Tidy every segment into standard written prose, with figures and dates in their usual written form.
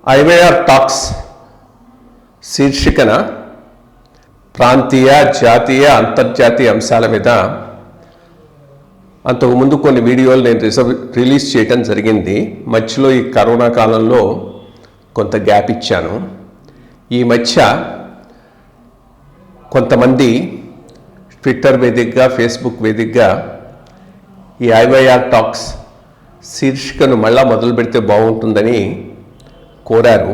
IYR talks శీర్షికన ప్రాంతీయ, జాతీయ, అంతర్జాతీయ అంశాల మీద అంతకుముందు కొన్ని వీడియోలు నేను రిలీజ్ చేయడం జరిగింది. మధ్యలో ఈ కరోనా కాలంలో కొంత గ్యాప్ ఇచ్చాను. ఈ మధ్య కొంతమంది ట్విట్టర్ వేదికగా, ఫేస్బుక్ వేదికగా ఈ ఐవైఆర్ టాక్స్ శీర్షికను మళ్ళా మొదలు పెడితే బాగుంటుందని కోరారు.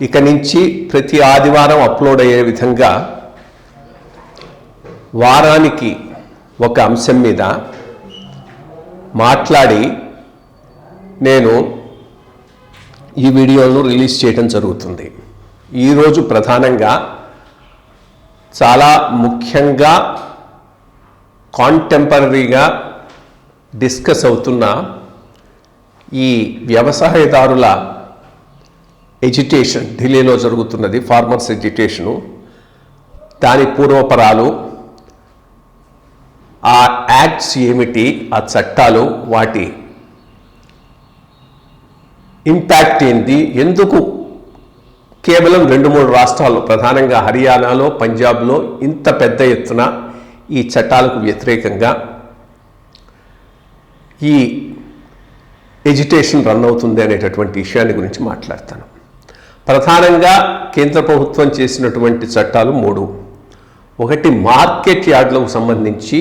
ఇక నుంచి ప్రతి ఆదివారం అప్లోడ్ అయ్యే విధంగా వారానికి ఒక అంశం మీద మాట్లాడి నేను ఈ వీడియోలను రిలీజ్ చేయడం జరుగుతుంది. ఈరోజు ప్రధానంగా చాలా ముఖ్యంగా కాంటెంపరీగా డిస్కస్ అవుతున్న ఈ వ్యవసాయదారుల ఎజిటేషన్, ఢిల్లీలో జరుగుతున్నది ఫార్మర్స్ ఎజిటేషను, దాని పూర్వపరాలు, ఆ యాక్ట్స్ ఏమిటి, ఆ చట్టాలు, వాటి ఇంపాక్ట్ ఏంటి, ఎందుకు కేవలం 2-3 రాష్ట్రాల్లో, ప్రధానంగా హర్యానాలో, పంజాబ్లో ఇంత పెద్ద ఎత్తున ఈ చట్టాలకు వ్యతిరేకంగా ఈ ఎజిటేషన్ రన్ అవుతుంది అనేటటువంటి విషయాన్ని గురించి మాట్లాడతాను. ప్రధానంగా కేంద్ర ప్రభుత్వం చేసినటువంటి చట్టాలు 3. ఒకటి, మార్కెట్ యార్డ్లకు సంబంధించి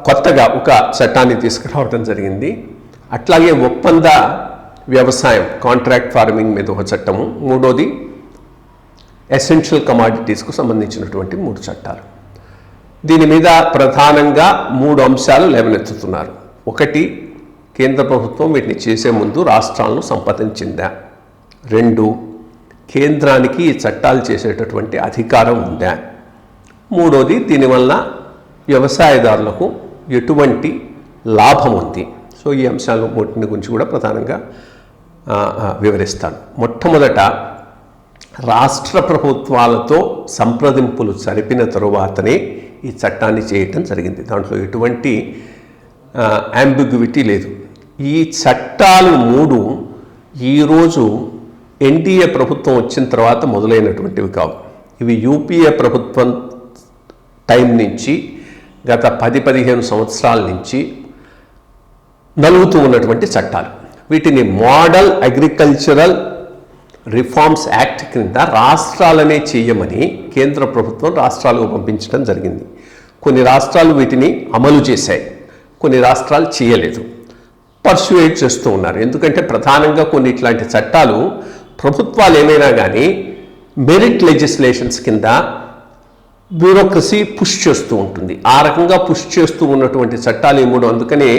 కొత్తగా ఒక చట్టాన్ని తీసుకురావడం జరిగింది. అట్లాగే ఒప్పంద వ్యవసాయం, కాంట్రాక్ట్ ఫార్మింగ్ మీద ఒక చట్టము. మూడోది, ఎసెన్షియల్ కమాడిటీస్కు సంబంధించినటువంటి 3 చట్టాలు. దీని మీద ప్రధానంగా 3 అంశాలు లేవనెత్తుతున్నారు. ఒకటి, కేంద్ర ప్రభుత్వం వీటిని చేసే ముందు రాష్ట్రాలను సంప్రదించిందా? 2, కేంద్రానికి ఈ చట్టాలు చేసేటటువంటి అధికారం ఉందా? మూడోది, దీనివల్ల వ్యవసాయదారులకు ఎటువంటి లాభం ఉంది? సో ఈ అంశాలు 3 గురించి కూడా ప్రధానంగా వివరిస్తాను. మొట్టమొదట, రాష్ట్ర ప్రభుత్వాలతో సంప్రదింపులు జరిపిన తరువాతనే ఈ చట్టాన్ని చేయటం జరిగింది. దాంట్లో ఎటువంటి అంబిగ్విటీ లేదు. ఈ చట్టాలు 3 ఈరోజు ఎన్డీఏ ప్రభుత్వం వచ్చిన తర్వాత మొదలైనటువంటివి కావు. ఇవి యూపీఏ ప్రభుత్వం టైం నుంచి గత 10-15 సంవత్సరాల నుంచి నలుగుతూ ఉన్నటువంటి చట్టాలు. వీటిని మోడల్ అగ్రికల్చరల్ రిఫార్మ్స్ యాక్ట్ కింద రాష్ట్రాలనే చేయమని కేంద్ర ప్రభుత్వం రాష్ట్రాలకు పంపించడం జరిగింది. కొన్ని రాష్ట్రాలు వీటిని అమలు చేశాయి, కొన్ని రాష్ట్రాలు చేయలేదు, పర్సువేట్ చేస్తూ ఉన్నారు. ఎందుకంటే ప్రధానంగా కొన్ని ఇట్లాంటి చట్టాలు ప్రభుత్వాలు ఏమైనా కానీ మెరిట్ లెజిస్లేషన్స్ కింద బ్యూరోక్రసీ పుష్ చేస్తూ ఉంటుంది. ఆ రకంగా పుష్ చేస్తూ ఉన్నటువంటి చట్టాలు ఈ 3. అందుకనే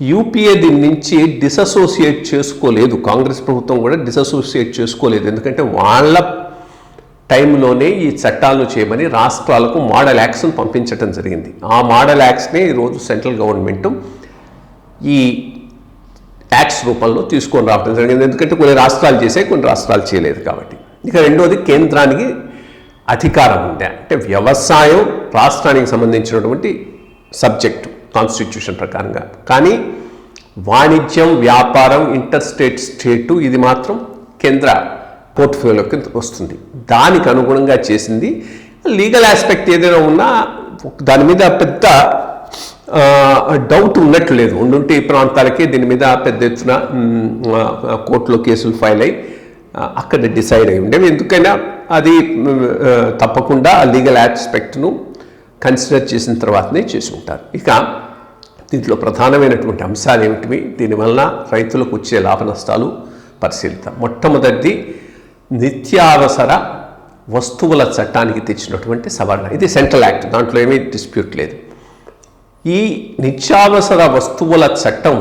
యూపీఏ దీని నుంచి డిససోసియేట్ చేసుకోలేదు, కాంగ్రెస్ ప్రభుత్వం కూడా డిససోసియేట్ చేసుకోలేదు. ఎందుకంటే వాళ్ళ టైంలోనే ఈ చట్టాలను చేయమని రాష్ట్రాలకు మోడల్ యాక్ట్స్ను పంపించడం జరిగింది. ఆ మోడల్ యాక్ట్స్నే ఈరోజు సెంట్రల్ గవర్నమెంట్ ఈ యాక్ట్స్ రూపంలో తీసుకొని రావడం జరిగింది. ఎందుకంటే కొన్ని రాష్ట్రాలు చేసాయి, కొన్ని రాష్ట్రాలు చేయలేదు కాబట్టి. ఇక రెండోది, కేంద్రానికి అధికారం ఉందా అంటే వ్యవసాయం రాష్ట్రానికి సంబంధించినటువంటి సబ్జెక్టు కాన్స్టిట్యూషన్ ప్రకారంగా, కానీ వాణిజ్యం, వ్యాపారం, స్టేటు ఇది మాత్రం కేంద్ర పోర్ట్ఫోలియోకి వస్తుంది. దానికి అనుగుణంగా చేసింది. లీగల్ ఆస్పెక్ట్ ఏదైనా ఉన్నా దాని మీద పెద్ద డౌట్ ఉన్నట్లు లేదు. ఉండుంటే ఈ ప్రాంతాలకే దీని మీద పెద్ద ఎత్తున కోర్టులో కేసులు ఫైల్ అయ్యి అక్కడ డిసైడ్ అయి ఉండేవి. ఎందుకైనా అది తప్పకుండా ఆ లీగల్ ఆస్పెక్ట్ను కన్సిడర్ చేసిన తర్వాతనే చేసి ఉంటారు. ఇక దీంట్లో ప్రధానమైనటువంటి అంశాలు ఏమిటివి, దీనివల్ల రైతులకు వచ్చే లాభ నష్టాలు పరిశీలిద్దాం. మొట్టమొదటిది, నిత్యావసర వస్తువుల చట్టానికి తెచ్చినటువంటి సవరణ. ఇది సెంట్రల్ యాక్ట్, దాంట్లో ఏమీ డిస్ప్యూట్ లేదు. ఈ నిత్యావసర వస్తువుల చట్టం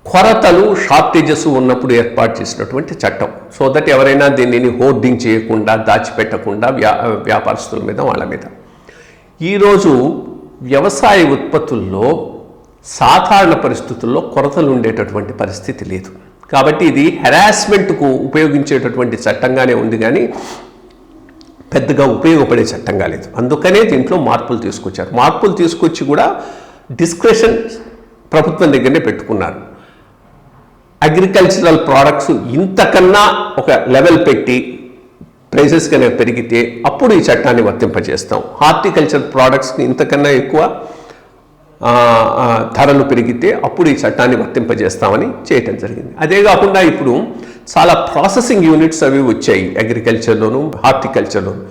కొరతలు, షార్టేజెస్ ఉన్నప్పుడు ఏర్పాటు చేసినటువంటి చట్టం. సో దట్ ఎవరైనా దీనిని హోర్డింగ్ చేయకుండా, దాచిపెట్టకుండా వ్యాపారస్తుల మీద, వాళ్ళ మీద. ఈరోజు వ్యవసాయ ఉత్పత్తుల్లో సాధారణ పరిస్థితుల్లో కొరతలు ఉండేటటువంటి పరిస్థితి లేదు. కాబట్టి ఇది హెరాస్మెంట్కు ఉపయోగించేటటువంటి చట్టంగానే ఉంది, కానీ పెద్దగా ఉపయోగపడే చట్టంగా లేదు. అందుకనే దీంట్లో మార్పులు తీసుకొచ్చారు. మార్పులు తీసుకొచ్చి కూడా డిస్క్రిషన్ ప్రభుత్వం దగ్గరనే పెట్టుకున్నారు. అగ్రికల్చరల్ ప్రోడక్ట్స్ ఇంతకన్నా ఒక లెవెల్ పెట్టి ప్రైసెస్ కనుక పెరిగితే అప్పుడు ఈ చట్టాన్ని వర్తింపజేస్తాం. హార్టికల్చర్ ప్రోడక్ట్స్కి ఇంతకన్నా ఎక్కువ ధరలు పెరిగితే అప్పుడు ఈ చట్టాన్ని వర్తింపజేస్తామని చేయటం జరిగింది. అదే కాకుండా ఇప్పుడు చాలా ప్రాసెసింగ్ యూనిట్స్ అవి వచ్చాయి అగ్రికల్చర్లోను హార్టికల్చర్లోను.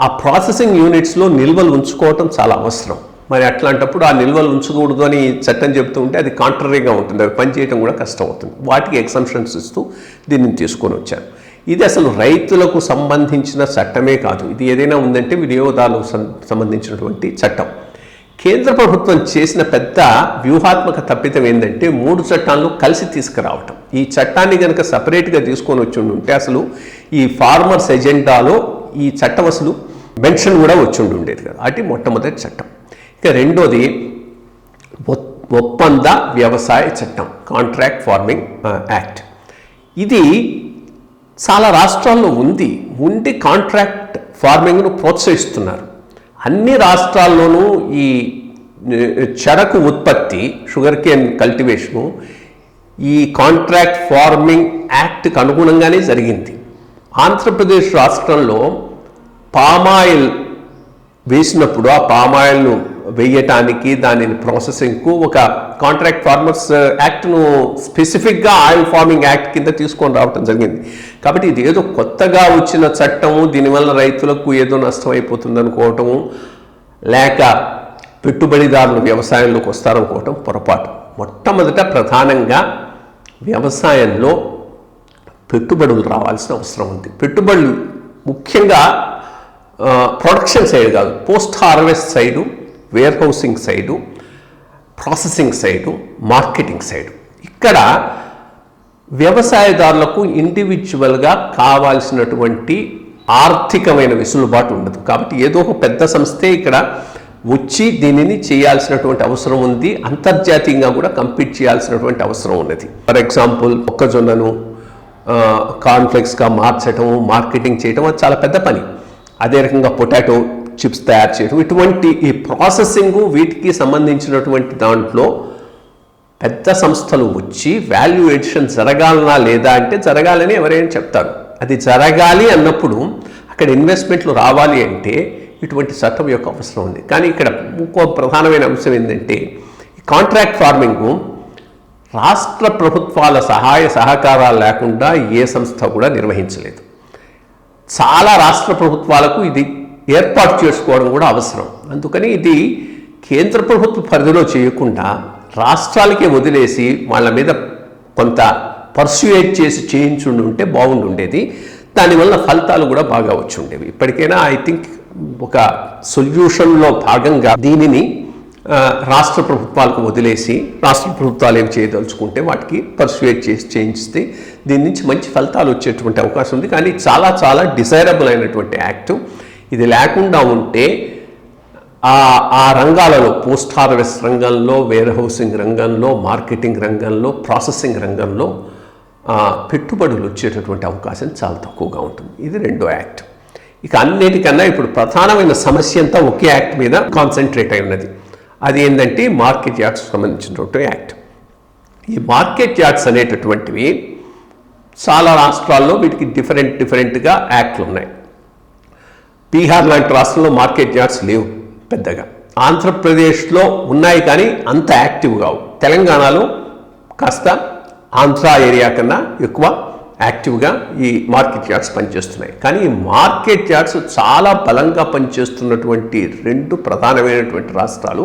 ఆ ప్రాసెసింగ్ యూనిట్స్లో నిల్వలు ఉంచుకోవటం చాలా అవసరం. మరి అట్లాంటప్పుడు ఆ నిల్వలు ఉంచకూడదు అని చట్టం చెబుతూ ఉంటే అది కాంట్రరీగా ఉంటుంది, అవి పనిచేయడం కూడా కష్టం అవుతుంది. వాటికి ఎగ్జంప్షన్స్ ఇస్తూ దీన్ని తీసుకొని వచ్చారు. ఇది అసలు రైతులకు సంబంధించిన చట్టమే కాదు, ఇది ఏదైనా ఉందంటే వినియోగదారులకు సంబంధించినటువంటి చట్టం. కేంద్ర ప్రభుత్వం చేసిన పెద్ద వ్యూహాత్మక తప్పిదం ఏంటంటే 3 చట్టాలను కలిసి తీసుకురావటం. ఈ చట్టాన్ని కనుక సపరేట్గా తీసుకొని వచ్చి ఉంటే అసలు ఈ ఫార్మర్స్ ఎజెండాలో ఈ చట్టం అసలు మెన్షన్ కూడా వచ్చి ఉండేది కదా. అది మొట్టమొదటి చట్టం. ఇక రెండోది ఒప్పంద వ్యవసాయ చట్టం, కాంట్రాక్ట్ ఫార్మింగ్ యాక్ట్. ఇది చాలా రాష్ట్రాల్లో ఉండి కాంట్రాక్ట్ ఫార్మింగ్ను ప్రోత్సహిస్తున్నారు. అన్ని రాష్ట్రాల్లోనూ ఈ చెరకు ఉత్పత్తి, షుగర్ కేన్ కల్టివేషను ఈ కాంట్రాక్ట్ ఫార్మింగ్ యాక్ట్కి అనుగుణంగానే జరిగింది. ఆంధ్రప్రదేశ్ రాష్ట్రంలో పామాయిల్ వేసినప్పుడు ఆ పామాయిల్ను వేయటానికి దానిని ప్రాసెసింగ్కు ఒక కాంట్రాక్ట్ ఫార్మర్స్ యాక్ట్ను స్పెసిఫిక్గా ఆయిల్ ఫార్మింగ్ యాక్ట్ కింద తీసుకొని రావటం జరిగింది. కాబట్టి ఇది ఏదో కొత్తగా వచ్చిన చట్టము, దీనివల్ల రైతులకు ఏదో నష్టం అయిపోతుంది అనుకోవటము, లేక పెట్టుబడిదారులు వ్యవసాయంలోకి వస్తారనుకోవటం పొరపాటు. మొట్టమొదట ప్రధానంగా వ్యవసాయంలో పెట్టుబడులు రావాల్సిన అవసరం ఉంది. పెట్టుబడులు ముఖ్యంగా ప్రొడక్షన్ సైడ్ కాదు, post harvest side, warehousing side, processing side, marketing side. ఇక్కడ వ్యవసాయదారులకు ఇండివిజువల్గా కావాల్సినటువంటి ఆర్థికమైన వెసులుబాటు ఉండదు. కాబట్టి ఏదో ఒక పెద్ద సంస్థే ఇక్కడ వచ్చి దీనిని చేయాల్సినటువంటి అవసరం ఉంది. అంతర్జాతీయంగా కూడా కంపీట్ చేయాల్సినటువంటి అవసరం ఉన్నది. ఫర్ ఎగ్జాంపుల్ మొక్కజొన్నను కార్న్ఫ్లెక్స్గా మార్చడం, మార్కెటింగ్ చేయడం అది చాలా పెద్ద పని. అదే రకంగా పొటాటో చిప్స్ తయారు చేయడం, ఇటువంటి ఈ ప్రాసెసింగ్ వీటికి సంబంధించినటువంటి దాంట్లో పెద్ద సంస్థలు వచ్చి వాల్యూ ఎడిషన్ జరగాలనా లేదా అంటే జరగాలని ఎవరైనా చెప్తారు. అది జరగాలి అన్నప్పుడు అక్కడ ఇన్వెస్ట్మెంట్లు రావాలి అంటే ఇటువంటి చట్టం యొక్క అవసరం ఉంది. కానీ ఇక్కడ ఇంకో ప్రధానమైన అంశం ఏంటంటే ఈ కాంట్రాక్ట్ ఫార్మింగ్ రాష్ట్ర ప్రభుత్వాల సహాయ సహకారాలు లేకుండా ఏ సంస్థ కూడా నిర్వహించలేదు. చాలా రాష్ట్ర ప్రభుత్వాలకు ఇది ఏర్పాటు చేసుకోవడం కూడా అవసరం. అందుకని ఇది కేంద్ర ప్రభుత్వ పరిధిలో చేయకుండా రాష్ట్రాలకే వదిలేసి వాళ్ళ మీద కొంత పర్సుయేట్ చేసి చేయించుంటే బాగుండుండేది. దానివల్ల ఫలితాలు కూడా బాగా వచ్చి ఉండేవి. ఇప్పటికైనా ఐ థింక్ ఒక సొల్యూషన్లో భాగంగా దీనిని రాష్ట్ర ప్రభుత్వాలకు వదిలేసి రాష్ట్ర ప్రభుత్వాలు ఏం చేయదలుచుకుంటే వాటికి పర్సుయేట్ చేసి చేయిస్తే దీని నుంచి మంచి ఫలితాలు వచ్చేటువంటి అవకాశం ఉంది. కానీ చాలా చాలా డిజైరబుల్ అయినటువంటి యాక్ట్. ఇది లేకుండా ఉంటే ఆ రంగాలలో పోస్ట్ హార్వెస్ట్ రంగంలో, వేర్ హౌసింగ్ రంగంలో, మార్కెటింగ్ రంగంలో, ప్రాసెసింగ్ రంగంలో పెట్టుబడులు వచ్చేటటువంటి అవకాశం చాలా తక్కువగా ఉంటుంది. ఇది రెండో యాక్ట్. ఇక అన్నిటికన్నా ఇప్పుడు ప్రధానమైన సమస్య అంతా ఒకే యాక్ట్ మీద కాన్సన్ట్రేట్ అయి ఉన్నది. అది ఏంటంటే మార్కెట్ యార్డ్స్ సంబంధించినటువంటి యాక్ట్. ఈ మార్కెట్ యార్డ్స్ అనేటటువంటివి చాలా రాష్ట్రాల్లో వీటికి డిఫరెంట్గా యాక్ట్లు ఉన్నాయి. బీహార్ లాంటి రాష్ట్రంలో మార్కెట్ యార్డ్స్ లేవు పెద్దగా. ఆంధ్రప్రదేశ్లో ఉన్నాయి కానీ అంత యాక్టివ్ కావు. తెలంగాణలో కాస్త ఆంధ్ర ఏరియా కన్నా ఎక్కువ యాక్టివ్గా ఈ మార్కెట్ యార్డ్స్ పనిచేస్తున్నాయి. కానీ ఈ మార్కెట్ యార్డ్స్ చాలా బలంగా పనిచేస్తున్నటువంటి 2 ప్రధానమైనటువంటి రాష్ట్రాలు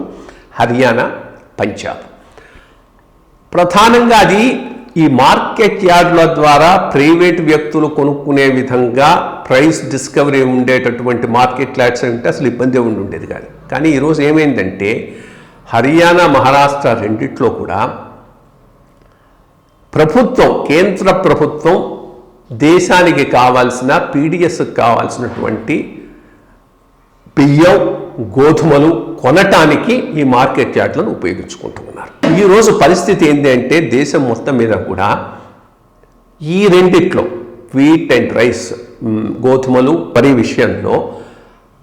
హర్యానా, పంజాబ్. ప్రధానంగా అది ఈ మార్కెట్ యార్డుల ద్వారా ప్రైవేట్ వ్యక్తులు కొనుక్కునే విధంగా ప్రైస్ డిస్కవరీ ఉండేటటువంటి మార్కెట్ యార్డ్స్ అంటే అసలు ఇబ్బంది ఉండేది కాదు. కానీ ఈరోజు ఏమైందంటే హర్యానా, మహారాష్ట్ర రెండిట్లో కూడా ప్రభుత్వం, కేంద్ర ప్రభుత్వం దేశానికి కావాల్సిన పీడిఎస్కి కావాల్సినటువంటి బియ్యం, గోధుమలు కొనటానికి ఈ మార్కెట్ యార్డ్లను ఉపయోగించుకుంటూ ఉన్నారు. ఈరోజు పరిస్థితి ఏంటి అంటే దేశం మొత్తం మీద కూడా ఈ రెండిట్లో వీట్ అండ్ రైస్, గోధుమలు, వరి విషయంలో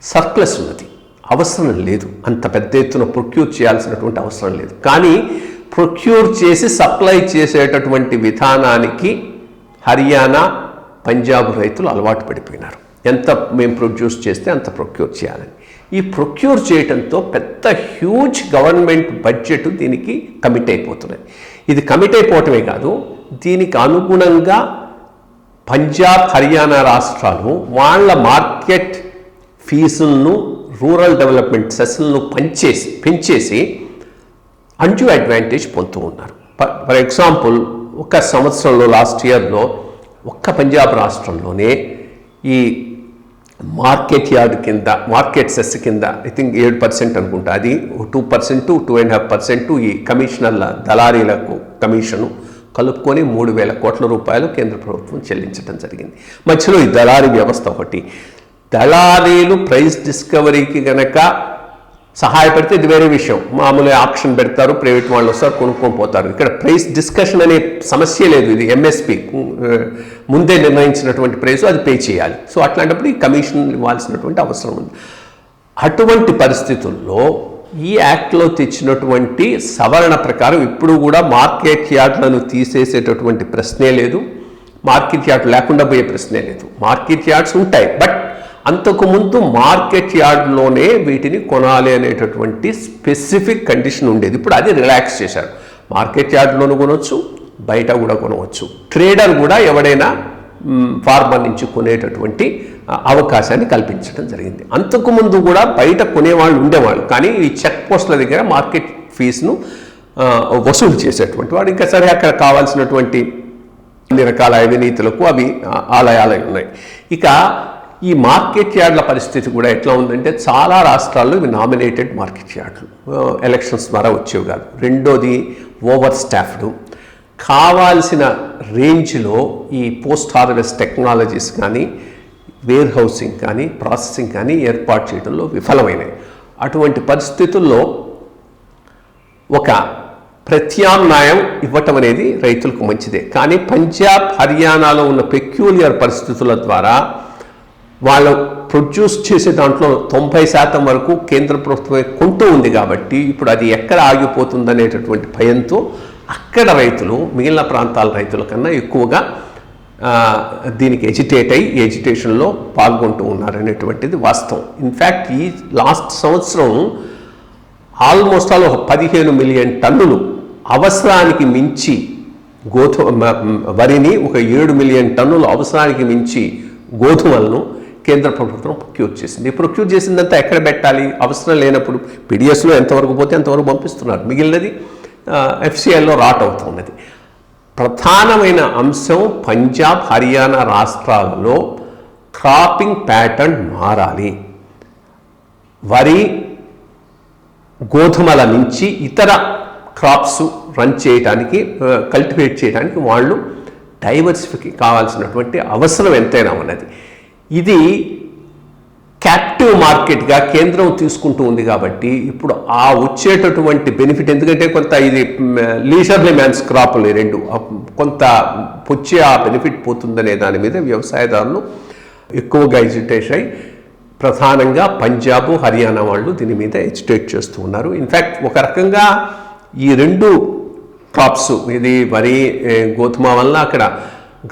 సర్ప్లస్ ఉన్నది. అవసరం లేదు, అంత పెద్ద ఎత్తున ప్రొక్యూర్ చేయాల్సినటువంటి అవసరం లేదు. కానీ ప్రొక్యూర్ చేసి సప్లై చేసేటటువంటి విధానానికి హర్యానా, పంజాబ్ రైతులు అలవాటు పడిపోయినారు. ఎంత మేము ప్రొడ్యూస్ చేస్తే అంత ప్రొక్యూర్ చేయాలని. ఈ ప్రొక్యూర్ చేయడంతో పెద్ద హ్యూజ్ గవర్నమెంట్ బడ్జెట్ దీనికి కమిట్ అయిపోతున్నాయి. ఇది కమిట్ అయిపోవటమే కాదు, దీనికి అనుగుణంగా పంజాబ్, హర్యానా రాష్ట్రాలు వాళ్ళ మార్కెట్ ఫీజులను, రూరల్ డెవలప్మెంట్ సెస్లను పెంచేసి అన్డ్యూ అడ్వాంటేజ్ పొందుతూ ఉన్నారు. ఫర్ ఎగ్జాంపుల్, ఒక సంవత్సరంలో లాస్ట్ ఇయర్లో ఒక్క పంజాబ్ రాష్ట్రంలోనే ఈ మార్కెట్ యార్డ్ కింద, మార్కెట్ సెస్ కింద ఐ థింక్ 7% అనుకుంటా, అది 2%, 2.5% ఈ కమిషనర్ల, దళారీలకు కమిషను కలుపుకొని 3,000 కోట్ల రూపాయలు కేంద్ర ప్రభుత్వం చెల్లించడం జరిగింది. మధ్యలో ఈ దళారీ వ్యవస్థ ఒకటి. దళారీలు ప్రైస్ డిస్కవరీకి గనక సహాయపడితే ఇది వేరే విషయం. మామూలుగా ఆప్షన్ పెడతారు, ప్రైవేట్ వాళ్ళు వస్తారు, కొనుక్కొని పోతారు. ఇక్కడ ప్రైస్ డిస్కషన్ అనే సమస్య లేదు. ఇది ఎంఎస్పి, ముందే నిర్ణయించినటువంటి ప్రైస్, అది పే చేయాలి. సో అట్లాంటప్పుడు ఈ కమిషన్ ఇవ్వాల్సినటువంటి అవసరం ఉంది. అటువంటి పరిస్థితుల్లో ఈ యాక్ట్లో తెచ్చినటువంటి సవరణ ప్రకారం ఇప్పుడు కూడా మార్కెట్ యార్డ్లను తీసేసేటటువంటి ప్రశ్నే లేదు, మార్కెట్ యార్డ్ లేకుండా పోయే ప్రశ్నే లేదు. మార్కెట్ యార్డ్స్ ఉంటాయి, బట్ అంతకుముందు మార్కెట్ యార్డ్లోనే వీటిని కొనాలి అనేటటువంటి స్పెసిఫిక్ కండిషన్ ఉండేది. ఇప్పుడు అది రిలాక్స్ చేశారు. మార్కెట్ యార్డ్లోనూ కొనవచ్చు, బయట కూడా కొనవచ్చు. ట్రేడర్ కూడా ఎవడైనా ఫార్మర్ నుంచి కొనేటటువంటి అవకాశాన్ని కల్పించడం జరిగింది. అంతకుముందు కూడా బయట కొనేవాళ్ళు ఉండేవాళ్ళు, కానీ ఈ చెక్ పోస్టుల దగ్గర మార్కెట్ ఫీజును వసూలు చేసేటువంటి వాడు. ఇంకా సరే, అక్కడ కావాల్సినటువంటి అన్ని రకాల అవినీతులకు అవి ఆలయాలు ఉన్నాయి. ఇక ఈ మార్కెట్ యార్డ్ల పరిస్థితి కూడా ఎట్లా ఉందంటే, చాలా రాష్ట్రాల్లో ఇవి నామినేటెడ్ మార్కెట్ యార్డ్లు, ఎలక్షన్స్ ద్వారా వచ్చేవి కాదు. రెండోది ఓవర్ స్టాఫ్డ్, కావాల్సిన రేంజ్లో ఈ పోస్ట్ హార్వెస్ట్ టెక్నాలజీస్ కానీ, వేర్ హౌసింగ్ కానీ, ప్రాసెసింగ్ కానీ ఏర్పాటు చేయడంలో విఫలమైనవి. అటువంటి పరిస్థితుల్లో ఒక ప్రత్యామ్నాయం ఇవ్వటం అనేది రైతులకు మంచిదే. కానీ పంజాబ్, హర్యానాలో ఉన్న పెక్యూలియర్ పరిస్థితుల ద్వారా వాళ్ళు ప్రొడ్యూస్ చేసే దాంట్లో 90% వరకు కేంద్ర ప్రభుత్వమే కొంటూ ఉంది. కాబట్టి ఇప్పుడు అది ఎక్కడ ఆగిపోతుందనేటటువంటి భయంతో అక్కడ రైతులు మిగిలిన ప్రాంతాల రైతుల కన్నా ఎక్కువగా దీనికి ఎజిటేషన్లో పాల్గొంటూ ఉన్నారనేటువంటిది వాస్తవం. ఇన్ఫ్యాక్ట్ ఈ లాస్ట్ సంవత్సరం ఆల్మోస్ట్ ఆల్ 15 మిలియన్ టన్నులు అవసరానికి మించి వరిని, ఒక 7 మిలియన్ టన్నులు అవసరానికి మించి గోధుమలను కేంద్ర ప్రభుత్వం ప్రొక్యూర్ చేసింది. ప్రొక్యూర్ చేసిందంతా ఎక్కడ పెట్టాలి? అవసరం లేనప్పుడు పిడిఎస్లో ఎంతవరకు పోతే అంతవరకు పంపిస్తున్నారు, మిగిలినది ఎఫ్సిఎల్లో రాట్ అవుతున్నది. ప్రధానమైన అంశం పంజాబ్, హర్యానా రాష్ట్రాలలో క్రాపింగ్ ప్యాటర్న్ మారాలి. వరి, గోధుమల నుంచి ఇతర క్రాప్స్ రన్ చేయడానికి, కల్టివేట్ చేయడానికి వాళ్ళు డైవర్సిఫికేషన్ కావాల్సినటువంటి అవసరం ఎంతైనా ఉన్నది. ఇది క్యాప్టివ్ మార్కెట్గా కేంద్రం తీసుకుంటూ ఉంది. కాబట్టి ఇప్పుడు ఆ వచ్చేటటువంటి బెనిఫిట్, ఎందుకంటే కొంత ఇది లీజర్లీ మ్యాన్స్ క్రాప్లు రెండు, కొంత వచ్చే ఆ బెనిఫిట్ పోతుందనే దాని మీద వ్యవసాయదారులు ఎక్కువగా ఎజిటేట్ అయ్యి, ప్రధానంగా పంజాబ్, హర్యానా వాళ్ళు దీని మీద ఎజిటేట్ చేస్తూ ఉన్నారు. ఇన్ఫ్యాక్ట్ ఒక రకంగా ఈ రెండు క్రాప్స్, ఇది వరి, గోధుమ వల్ల అక్కడ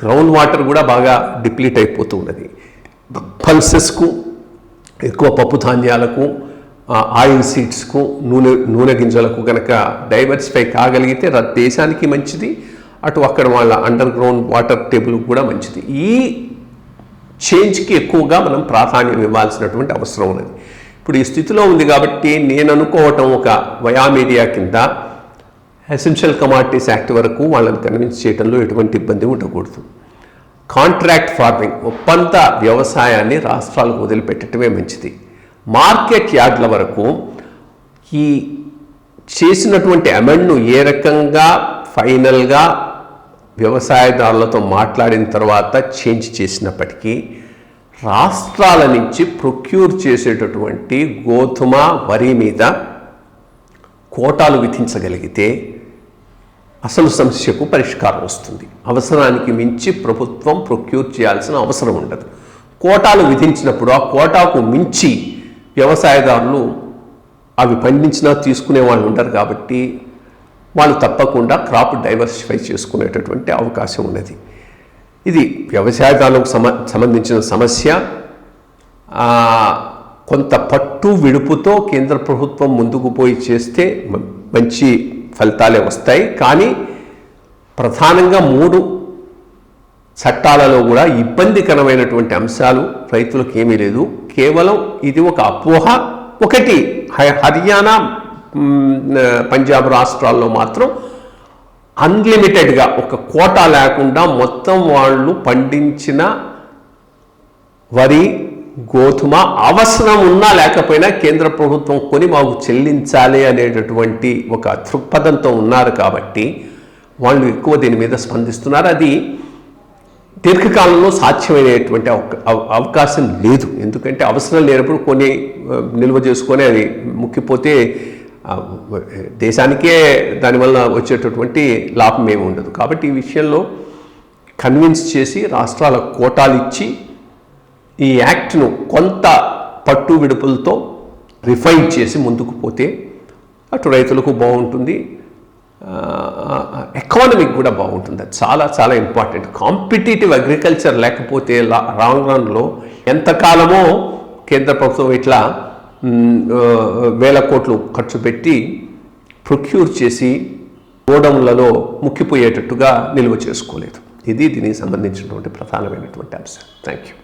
గ్రౌండ్ వాటర్ కూడా బాగా డిప్లీట్ అయిపోతూ ఉన్నది. పల్సెస్కు, ఎక్కువ పప్పు ధాన్యాలకు, ఆయిల్ సీడ్స్కు, నూనె గింజలకు కనుక డైవర్సిఫై కాగలిగితే దేశానికి మంచిది, అటు అక్కడ వాళ్ళ అండర్ గ్రౌండ్ వాటర్ టేబుల్ కూడా మంచిది. ఈ చేంజ్కి ఎక్కువగా మనం ప్రాధాన్యం ఇవ్వాల్సినటువంటి అవసరం ఉన్నది. ఇప్పుడు ఈ స్థితిలో ఉంది. కాబట్టి నేను అనుకోవటం, ఒక వయా మీడియా కింద ఎసెన్షియల్ కమాడిటీస్ యాక్ట్ వరకు వాళ్ళని కన్విన్స్ చేయడంలో ఎటువంటి ఇబ్బంది ఉండకూడదు. కాంట్రాక్ట్ ఫార్మింగ్, ఒప్పంద వ్యవసాయాన్ని రాష్ట్రాలకు వదిలిపెట్టడమే మంచిది. మార్కెట్ యార్డ్ల వరకు ఈ చేసినటువంటి అమెండ్ను ఏ రకంగా ఫైనల్గా వ్యవసాయదారులతో మాట్లాడిన తర్వాత చేంజ్ చేసినప్పటికీ, రాష్ట్రాల నుంచి ప్రొక్యూర్ చేసేటటువంటి గోధుమ, వరి మీద కోటాలు విధించగలిగితే అసలు సమస్యకు పరిష్కారం వస్తుంది. అవసరానికి మించి ప్రభుత్వం ప్రొక్యూర్ చేయాల్సిన అవసరం ఉండదు. కోటాలు విధించినప్పుడు ఆ కోటాకు మించి వ్యవసాయదారులు అవి పండించినా తీసుకునే వాళ్ళు ఉండరు. కాబట్టి వాళ్ళు తప్పకుండా క్రాప్ డైవర్సిఫై చేసుకునేటటువంటి అవకాశం ఉన్నది. ఇది వ్యవసాయదారులకు సంబంధించిన సమస్య. కొంత పట్టు విడుపుతో కేంద్ర ప్రభుత్వం ముందుకు పోయి చేస్తే మంచి ఫలితాలే వస్తాయి. కానీ ప్రధానంగా 3 చట్టాలలో కూడా ఇబ్బందికరమైనటువంటి అంశాలు రైతులకు ఏమీ లేదు. కేవలం ఇది ఒక అపోహ. ఒకటి, హర్యానా, పంజాబ్ రాష్ట్రాల్లో మాత్రం అన్లిమిటెడ్గా ఒక కోటా లేకుండా మొత్తం వాళ్ళు పండించిన వరి, గోధుమ అవసరం ఉన్నా లేకపోయినా కేంద్ర ప్రభుత్వం కొని మాకు చెల్లించాలి అనేటటువంటి ఒక దృక్పథంతో ఉన్నారు. కాబట్టి వాళ్ళు ఎక్కువ దీని మీద స్పందిస్తున్నారు. అది దీర్ఘకాలంలో సాధ్యమైనటువంటి అవకాశం లేదు. ఎందుకంటే అవసరం లేనప్పుడు కొన్ని నిల్వ చేసుకొని అది ముక్కిపోతే దేశానికే దానివల్ల వచ్చేటటువంటి లాభం ఏమి ఉండదు. కాబట్టి ఈ విషయంలో కన్విన్స్ చేసి రాష్ట్రాల కోటాలు ఇచ్చి ఈ యాక్ట్ను కొంత పట్టు విడుపులతో రిఫైన్ చేసి ముందుకు పోతే అటు రైతులకు బాగుంటుంది, ఎకానమీకి కూడా బాగుంటుంది. అది చాలా చాలా ఇంపార్టెంట్. కాంపిటేటివ్ అగ్రికల్చర్ లేకపోతే లాంగ్ రన్లో ఎంతకాలమో కేంద్ర ప్రభుత్వం ఇట్లా వేల కోట్లు ఖర్చు పెట్టి ప్రొక్యూర్ చేసి గోడౌన్లలో ముక్కిపోయేటట్టుగా నిల్వ చేసుకోలేదు. ఇది దీనికి సంబంధించినటువంటి ప్రధానమైనటువంటి అంశం. Thank you.